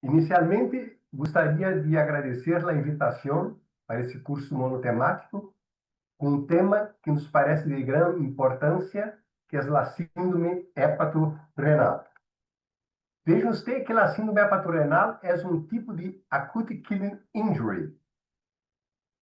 Inicialmente, gostaria de agradecer a invitação para esse curso monotemático com um tema que nos parece de grande importância, que é a síndrome hepatorrenal. Veja você que a síndrome hepatorrenal é um tipo de acute kidney injury.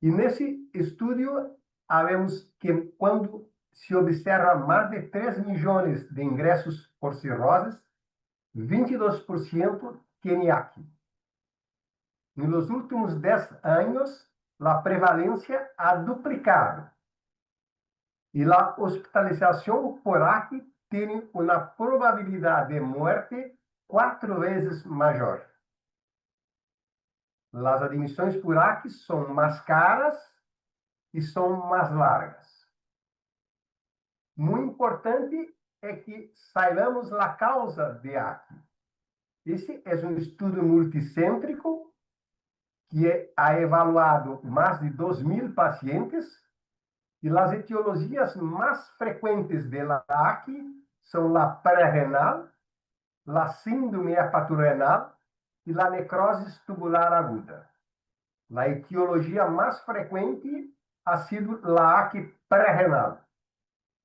E nesse estudo, vemos que quando se observa mais de 3 milhões de ingressos por cirrose, 22% tem aqui. Nos últimos 10 anos, a prevalência ha duplicado. E a hospitalização por AC tem uma probabilidade de morte 4 vezes maior. As admissões por AC são mais caras e são mais largas. Muito importante é que saibamos a causa de AC. Esse é um estudo multicêntrico que ha evaluado mais de 2.000 pacientes e as etiologias mais frequentes da AC são a pré-renal, a síndrome hepatorrenal e a necrose tubular aguda. A etiologia mais frequente ha sido a AC pré-renal,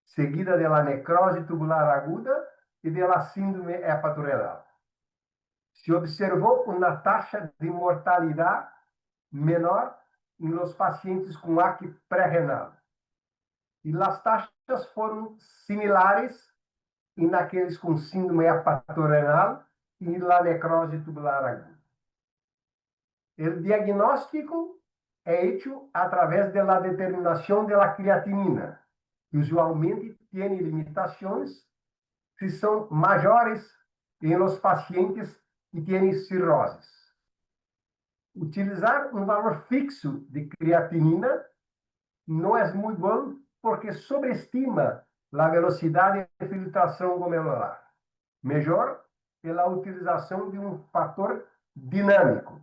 seguida da necrose tubular aguda e da síndrome hepatorrenal. Se observou uma taxa de mortalidade menor nos pacientes com AC pré-renal. E as taxas foram similares naqueles com síndrome hepatorrenal e a necrose tubular aguda. O diagnóstico é feito através da determinação da creatinina, que usualmente tem limitações se são maiores em los pacientes que têm cirroses. Utilizar um valor fixo de creatinina não é muito bom porque sobreestima a velocidade de filtração glomerular. Melhor é a utilização de um fator dinâmico.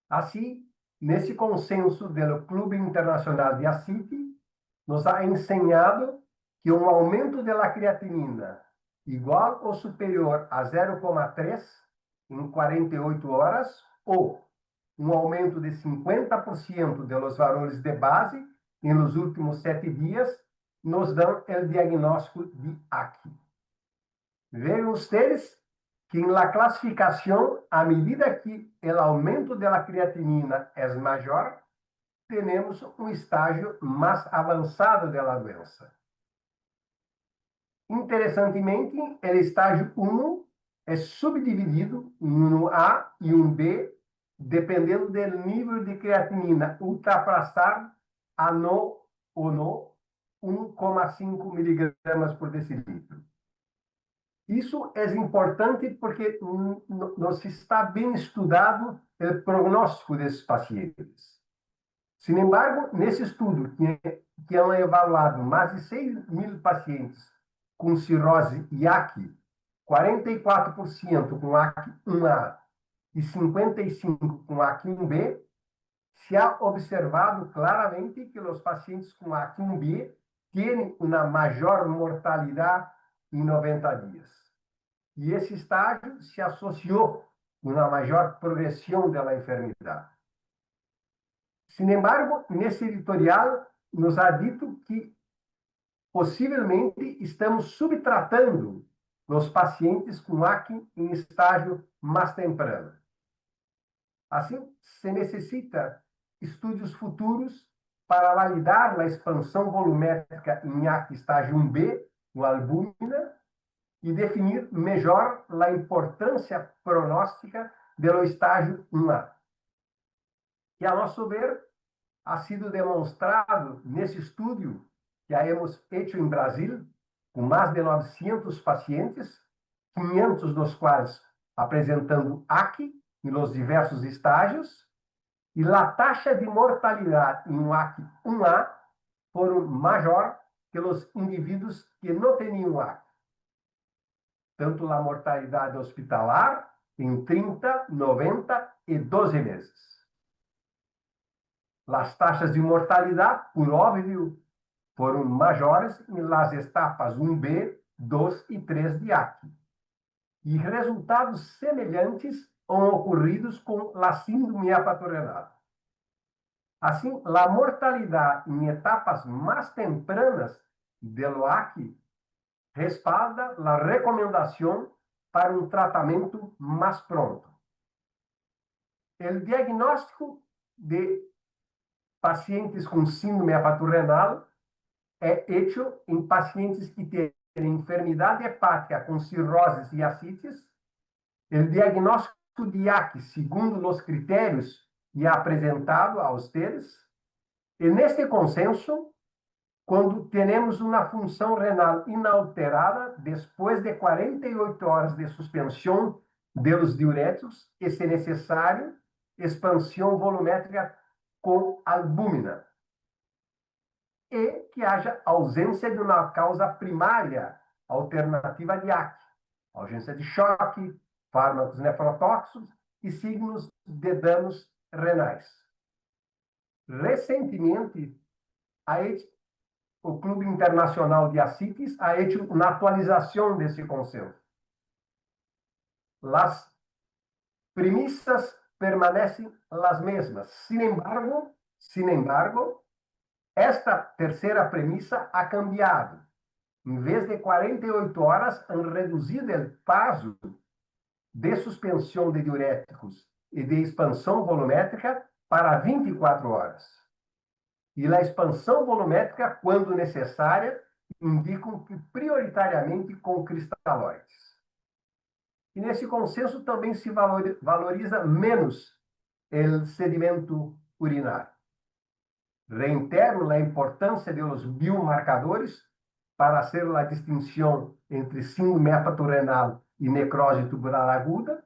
Assim, nesse consenso do Clube Internacional de ACIT, nos ha ensinado que um aumento da creatinina igual ou superior a 0,3 em 48 horas ou um aumento de 50% dos valores de base nos últimos 7 dias nos dão o diagnóstico de AC. Vejam vocês que na classificação, à medida que o aumento da creatinina é maior, temos um estágio mais avançado da doença. Interessantemente, o estágio 1 é subdividido em um A e um B, dependendo do nível de creatinina ultrapassar a no ou no 1,5 miligramas por decilitro. Isso é importante porque não se está bem estudado o prognóstico desses pacientes. Sin embargo, nesse estudo, que é evaluado mais de 6.000 pacientes com cirrose e AC, 44% com AC 1A e 55% com AC 1B, se ha observado claramente que os pacientes com AC 1B têm uma maior mortalidade em 90 dias. E esse estágio se associou com uma maior progressão da enfermidade. Sin embargo, nesse editorial, nos ha dito que possivelmente estamos subtratando os pacientes com AC em estágio mais temprano. Assim, se necessita estudos futuros para validar a expansão volumétrica em AC estágio 1B, com albúmina, e definir melhor a importância pronóstica do estágio 1A. Que, a nosso ver, ha sido demonstrado nesse estudo que hemos feito em Brasil, com mais de 900 pacientes, 500 dos quais apresentando AC em los diversos estágios, e a taxa de mortalidade em um AC 1A foram maior que os indivíduos que não tinham AC. Tanto a mortalidade hospitalar em 30, 90 e 12 meses. As taxas de mortalidade, por óbvio, foram maiores nas etapas 1B, 2 e 3 de AC. E resultados semelhantes ocurridos com a síndrome hepatorrenal. Assim, a mortalidade em etapas mais tempranas do AC respalda a recomendação para um tratamento mais pronto. O diagnóstico de pacientes com síndrome hepatorrenal é feito em pacientes que têm enfermidade hepática com cirrose e ascites. O diagnóstico de AC, segundo os critérios, é apresentado a vocês. E neste consenso, quando temos uma função renal inalterada, depois de 48 horas de suspensão dos diuréticos, e, se necessário, expansão volumétrica com albúmina. E que haja ausência de uma causa primária alternativa de AC, ausência de choque, fármacos nefrotóxicos e signos de danos renais. Recentemente, o Clube Internacional de Ascites ha hecho uma atualização desse conceito. As premissas permanecem as mesmas. Sin embargo, esta terceira premissa ha cambiado. Em vez de 48 horas, han reduzido o prazo de suspensão de diuréticos e de expansão volumétrica para 24 horas. E a expansão volumétrica, quando necessária, indicam que prioritariamente com cristalóides. E nesse consenso também se valoriza menos o sedimento urinário. Reitero a importância dos biomarcadores para fazer a distinção entre síndrome hepatorrenal e necrose tubular aguda,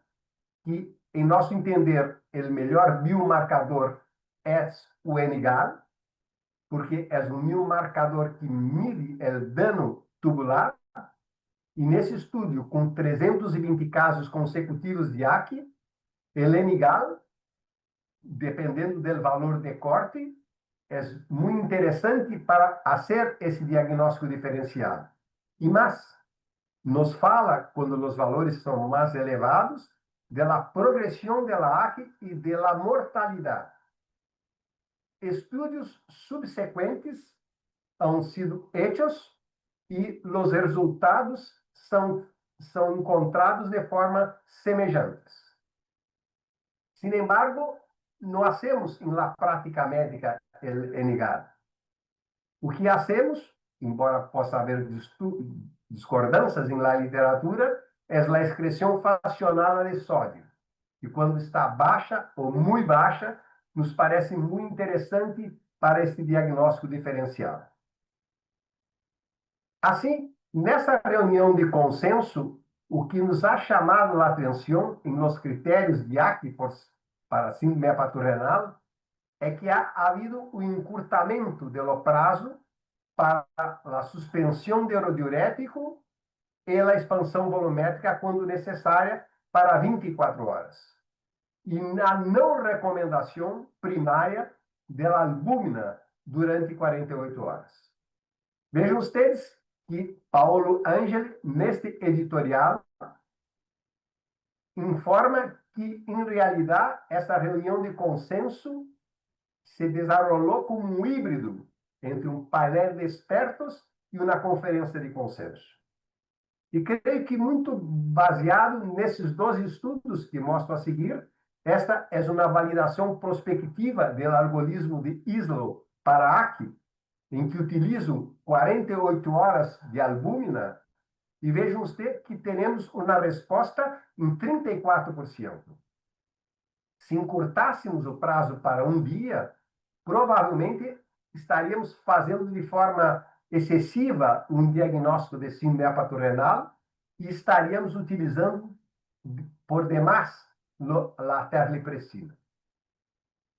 que, em nosso entender, o melhor biomarcador é o NGAL, porque é um biomarcador que mide o dano tubular. E nesse estudo, com 320 casos consecutivos de AC, o NGAL, dependendo do valor de corte, é muito interessante para fazer esse diagnóstico diferenciado. E mais, nos fala, quando os valores são mais elevados, da progressão da AC e da mortalidade. Estudos subsequentes han sido hechos e os resultados são encontrados de forma semelhantes. Sin embargo, não hacemos na prática médica el NGAD. O que hacemos, embora possa haver discordâncias na literatura, é a excreção fracionada de sódio. E quando está baixa ou muito baixa, nos parece muito interessante para este diagnóstico diferencial. Assim, nessa reunião de consenso, o que nos ha chamado a atenção nos critérios de AC para síndrome hepatorrenal é que ha havido um encurtamento do prazo para a suspensão de diurético e a expansão volumétrica quando necessária para 24 horas. E na não recomendação primária da albúmina durante 48 horas. Vejam vocês que Paulo Angeli, neste editorial, informa que, em realidade, essa reunião de consenso se desenrolou como um híbrido entre um painel de expertos e uma conferência de consenso. E creio que, muito baseado nesses dois estudos que mostro a seguir, esta é uma validação prospectiva do algoritmo de Islow para AC, em que utilizo 48 horas de albúmina, e vejam vocês que temos uma resposta em 34%. Se encurtássemos o prazo para um dia, provavelmente estaríamos fazendo de forma excessiva um diagnóstico de síndrome hepatorrenal e estaríamos utilizando por demais a terlipressina.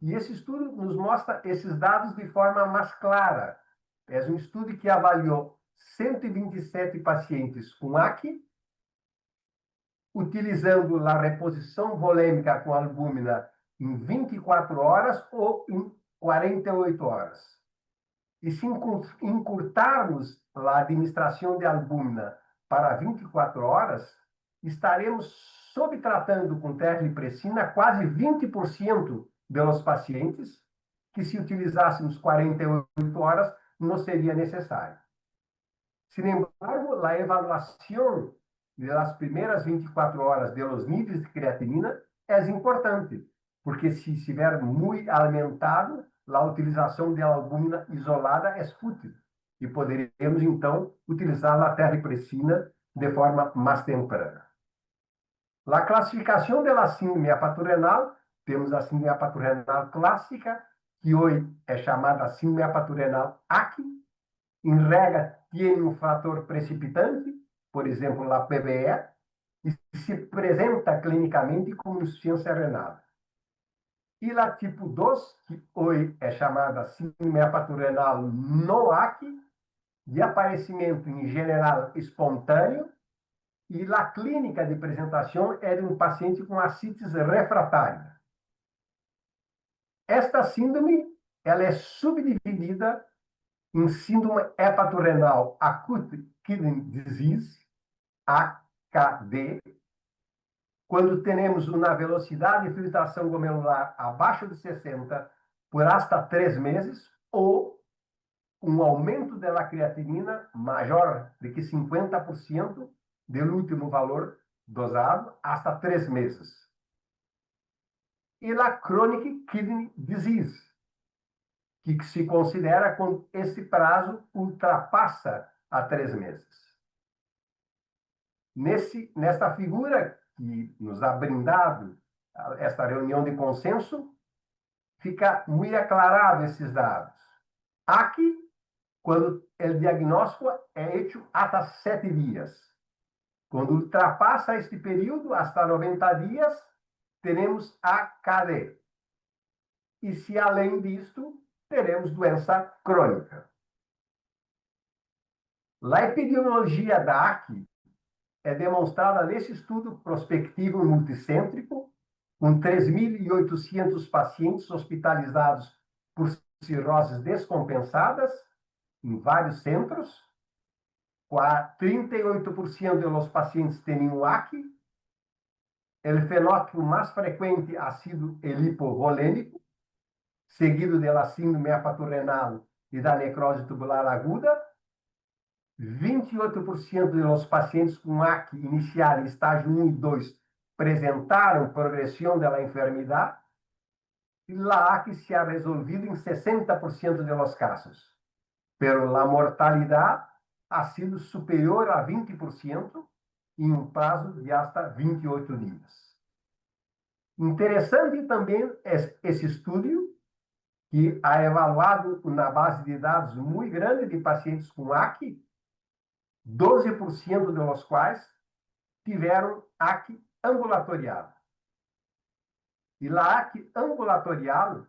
E esse estudo nos mostra esses dados de forma mais clara. É um estudo que avaliou 127 pacientes com AC, utilizando a reposição volêmica com albúmina em 24 horas ou em 48 horas. E se encurtarmos a administração de albúmina para 24 horas, estaremos sob tratando com terlipressina quase 20% dos pacientes que, se utilizássemos 48 horas, não seria necessário. Sin embargo, a avaliação das primeiras 24 horas de los níveis de creatinina é importante, porque se estiver muito alimentado, a utilização de albumina isolada é fútil e poderíamos, então, utilizar a terlipressina de forma mais temprana. A classificação da síndrome hepaturrenal, temos a síndrome hepaturrenal clássica, que hoje é chamada síndrome hepaturrenal AC. Em regra, tem um fator precipitante, por exemplo, a PBE, e se apresenta clinicamente como insuficiência renal. E a tipo 2, que hoje é chamada síndrome hepaturrenal não AC, de aparecimento em geral espontâneo, e a clínica de apresentação é de um paciente com ascites refratária. Esta síndrome ela é subdividida em síndrome hepaturrenal acute kidney disease, AKD, quando temos uma velocidade de filtração glomerular abaixo de 60 por hasta 3 meses, ou um aumento da creatinina maior do que 50% do último valor dosado hasta 3 meses. E a chronic kidney disease, que se considera quando esse prazo ultrapassa a 3 meses. Nesta figura que nos ha brindado esta reunião de consenso, fica muito aclarado esses dados. Aqui, quando o diagnóstico é feito até 7 dias. Quando ultrapassa este período, hasta 90 dias, teremos AKD. E se além disto, teremos doença crônica. A epidemiologia da AC é demonstrada nesse estudo prospectivo multicêntrico, com 3.800 pacientes hospitalizados por cirroses descompensadas em vários centros. 38% dos pacientes tinham AC. O fenótipo mais frequente ha sido o hipovolêmico, seguido da síndrome hepaturrenal e da necrose tubular aguda. 28% dos pacientes com AC inicial em estágio 1 e 2 apresentaram progressão da enfermidade, e a AC se ha resolvido em 60% dos casos. Pero a mortalidade ha sido superior a 20% em um prazo de hasta 28 dias. Interessante também esse estudo, que ha evaluado uma base de dados muito grande de pacientes com AC, 12% dos quais tiveram AC ambulatorial. E a AC ambulatorial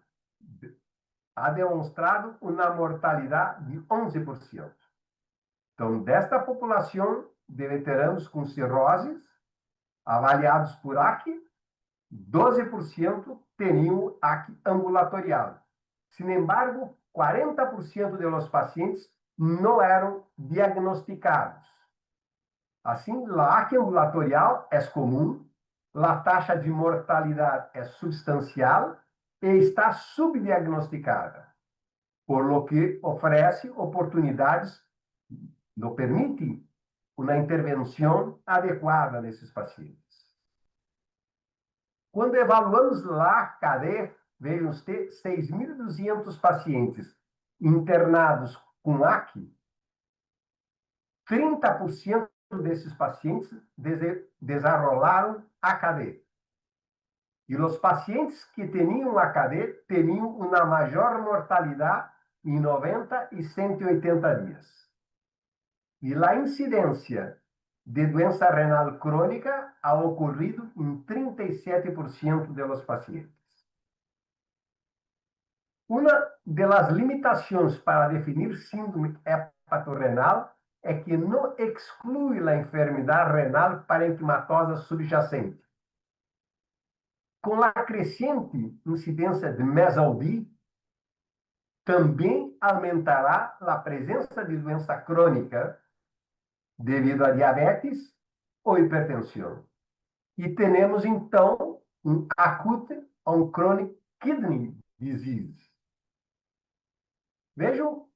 ha demonstrado uma mortalidade de 11%. Então, desta população de veteranos com cirroses, avaliados por AC, 12% teriam AC ambulatorial. Sin embargo, 40% dos pacientes não eram diagnosticados. Assim, a AC ambulatorial é comum, a taxa de mortalidade é substancial e está subdiagnosticada, por lo que oferece oportunidades, não permite uma intervenção adequada nesses pacientes. Quando evaluamos a KD, vemos ter 6.200 pacientes internados com AC. 30% desses pacientes desarrolaram AKD. E os pacientes que tinham AKD tinham uma maior mortalidade em 90 e 180 dias. E a incidência de doença renal crônica ha ocorrido em 37% dos pacientes. Uma das limitações para definir síndrome hepaturrenal é que não exclui a enfermidade renal parenquimatosa subjacente. Com a crescente incidência de MESALD, também aumentará a presença de doença crônica devido a diabetes ou hipertensão. E temos, então, um acute on chronic kidney disease. Vejam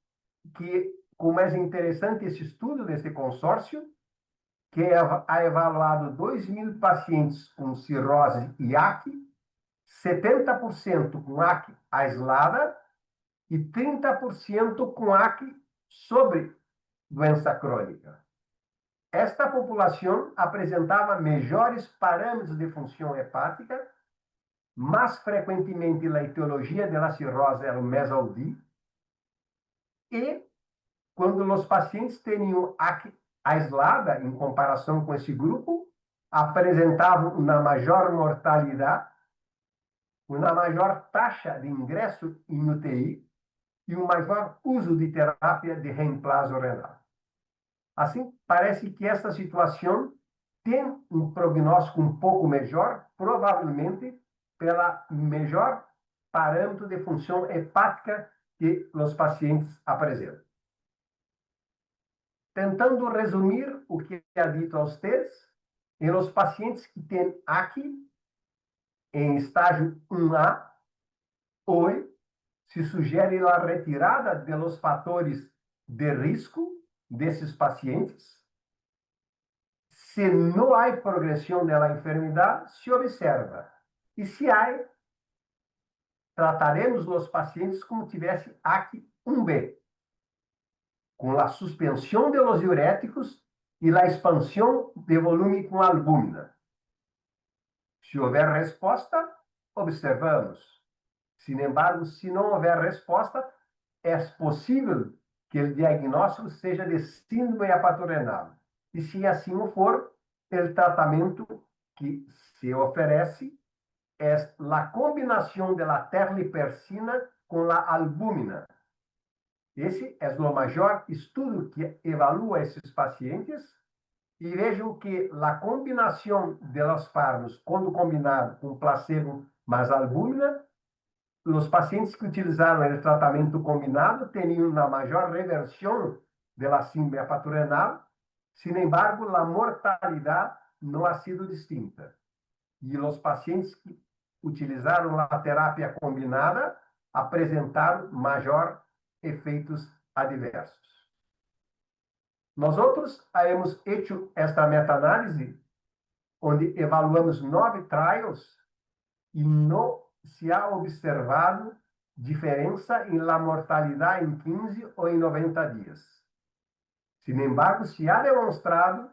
que como é interessante esse estudo desse consórcio, que ha evaluado 2.000 pacientes com cirrose e AC, 70% com AC aislada e 30% com AC sobre doença crônica. Esta população apresentava melhores parâmetros de função hepática, mais frequentemente a etiologia da cirrose era o MESALD, e quando os pacientes tinham AC aislada, em comparação com esse grupo, apresentavam uma maior mortalidade, uma maior taxa de ingresso em UTI e um maior uso de terapia de reemplazo renal. Assim, parece que esta situação tem um prognóstico um pouco melhor, provavelmente pela melhor parâmetro de função hepática que os pacientes apresentam. Tentando resumir o que é dito a vocês, em os pacientes que têm AC em estágio 1A, hoje se sugere a retirada dos fatores de risco desses pacientes. Se não há progressão da enfermidade, se observa. E se há, trataremos os pacientes como tivesse AC 1B, com a suspensão de los diuréticos e a expansão de volume com albúmina. Se houver resposta, observamos. Sin embargo, se não houver resposta, é possível que o diagnóstico seja de síndrome hepatorenal. E se assim o for, o tratamento que se oferece é a combinação da terlipersina com a albúmina. Esse é o maior estudo que evalua esses pacientes. E vejam que a combinação de los fármacos, quando combinado com placebo mais albúmina, os pacientes que utilizaram o tratamento combinado tinham uma maior reversão da síndrome hepatorenal. Sin embargo, a mortalidade não ha sido distinta. E os pacientes que utilizaram a terapia combinada apresentaram maior efeitos adversos. Nós outros hemos feito esta meta-análise, onde evaluamos 9 trials e não se ha observado diferença em la mortalidade em 15 ou em 90 dias. Sin embargo, se ha demonstrado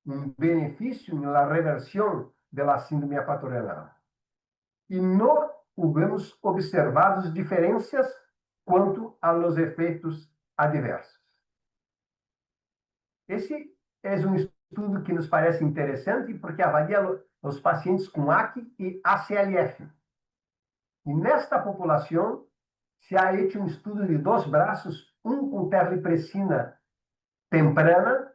um benefício na reversão da síndrome hepatorenal. E não houve observado diferenças quanto aos efeitos adversos. Esse é um estudo que nos parece interessante porque avalia os pacientes com AC e ACLF. E nesta população se ha feito um estudo de 2 braços, um com terlipressina temprana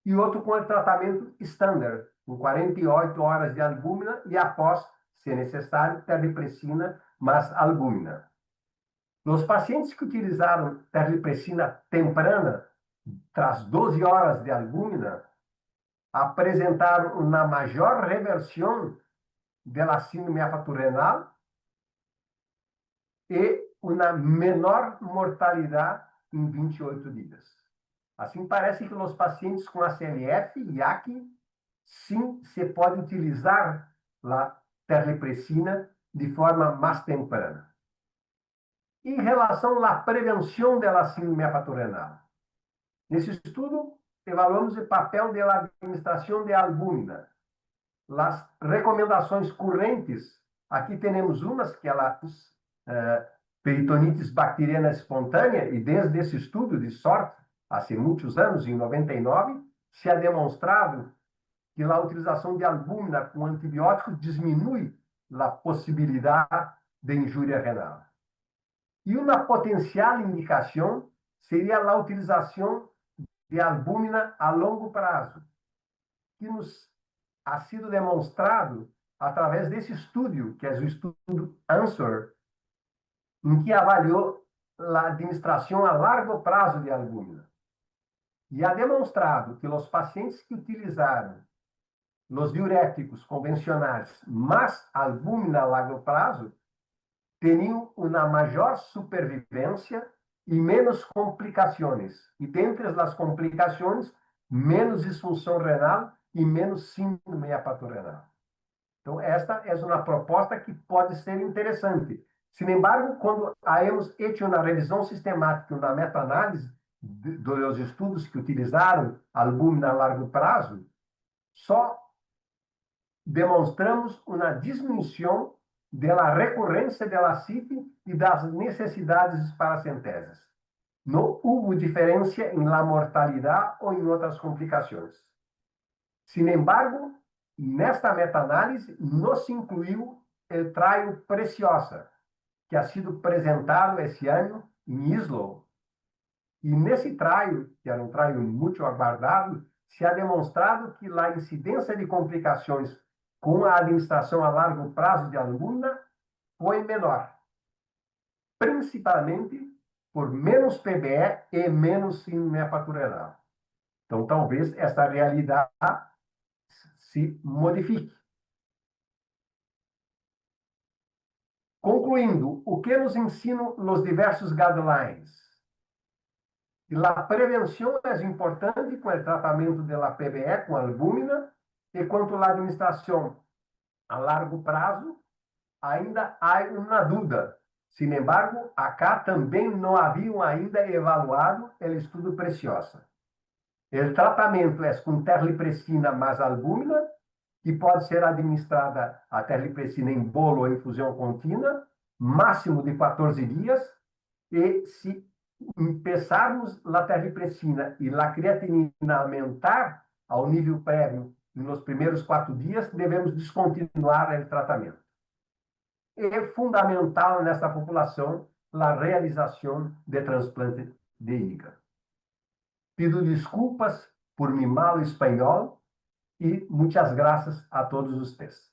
e outro com o tratamento standard, com 48 horas de albúmina e após, se necessário, terlipressina mais albúmina. Nos pacientes que utilizaram terlipressina temprana, tras 12 horas de albúmina, apresentaram uma maior reversão da síndrome hepatorenal e uma menor mortalidade em 28 dias. Assim, parece que os pacientes com ACLF e AC, sim, se pode utilizar a terlipressina de forma mais temprana. Em relação à prevenção da síndrome hepatorenal, nesse estudo, evaluamos o papel da administração de albúmina. As recomendações correntes, aqui temos umas que elas peritonites bacteriana espontânea, e desde esse estudo de sorte, há muitos anos, em 99, se ha demonstrado que a utilização de albúmina com antibióticos diminui a possibilidade de injúria renal. E uma potencial indicação seria a utilização de albúmina a longo prazo, que nos ha sido demonstrado através desse estudo, que é o estudo ANSWER, em que avaliou a administração a largo prazo de albúmina. E ha demonstrado que os pacientes que utilizaram os diuréticos convencionais, mais albúmina a longo prazo, teriam uma maior supervivência e menos complicações. E dentre as complicações, menos disfunção renal e menos síndrome hepatorenal. Então, esta é uma proposta que pode ser interessante. Sin embargo, quando hemos feito uma revisão sistemática, uma meta-análise dos estudos que utilizaram albúmina a largo prazo, só demonstramos uma diminuição da recorrência da CIT e das necessidades paracentésicas. Não houve diferença em la mortalidade ou em outras complicações. Sin embargo, nesta meta-análise, não se incluiu o trial Preciosa, que ha sido apresentado esse ano em Islo. E nesse trial, que era um trial muito aguardado, se ha demonstrado que a incidência de complicações com a administração a largo prazo de albúmina foi menor, principalmente por menos PBE e menos síndrome hepatorenal. Então, talvez essa realidade se modifique. Concluindo, o que nos ensinam os diversos guidelines? A prevenção é importante com o tratamento da PBE com albúmina e quanto à administração a largo prazo, ainda há uma dúvida. Sin embargo, acá também não haviam ainda evaluado o estudo Preciosa. O tratamento é com terlipressina mais albúmina, que pode ser administrada a terlipressina em bolo ou infusão contínua, máximo de 14 dias, e se empezarmos a terlipressina e a creatinina aumentar ao nível prévio nos primeiros 4 dias, devemos descontinuar o tratamento. É fundamental nessa população a realização de transplante de hígado. Pido desculpas por mi malo espanhol e muitas graças a todos vocês.